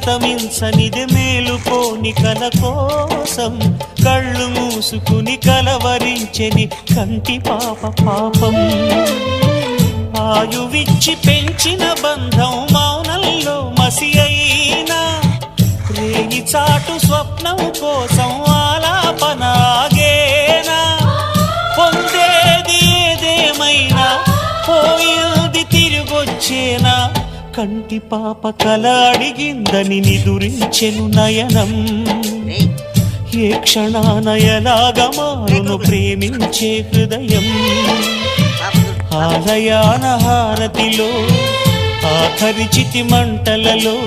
అస్తమించనిది మేలుకోని కల కోసం కళ్ళు మూసుకుని కలవరించెని కంటి పాప పాపం. ఆయువిచ్చి పెంచిన బంధం మౌనంలో మసి అయినా రేగి చాటు స్వప్నం కోసం ఆలాపన ఆగేనా. పొందేది ఏదేమైనా పోయేది తిరిగొచ్చేనా. కంటి పాప కల అడిగిందని నిదురించెను నయనం. ఏ క్షణాన ఎలాగ మారును ప్రేమించే హృదయం. ఆలయాన హారతిలో ఆఖరి చితి మంటలలో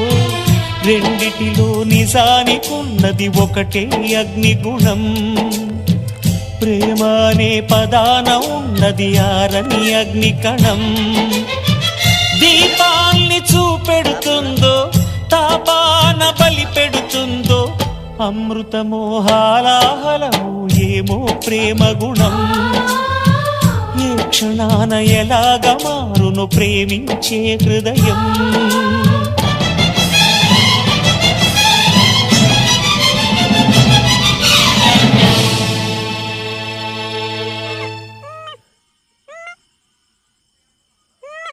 రెండిటిలో నిజానికున్నది ఒకటే అగ్నిగుణం. ప్రేమ అనే పదాన ఉన్నది ఆరని అగ్నికణం. దీపాల్ని చూపెడుతుందో తాపాన బలి పెడుతుందో అమృతమోహాలాహలము ఏమో ప్రేమ గుణం. ఏ క్షణాన ఎలాగ మారును ప్రేమించే హృదయం.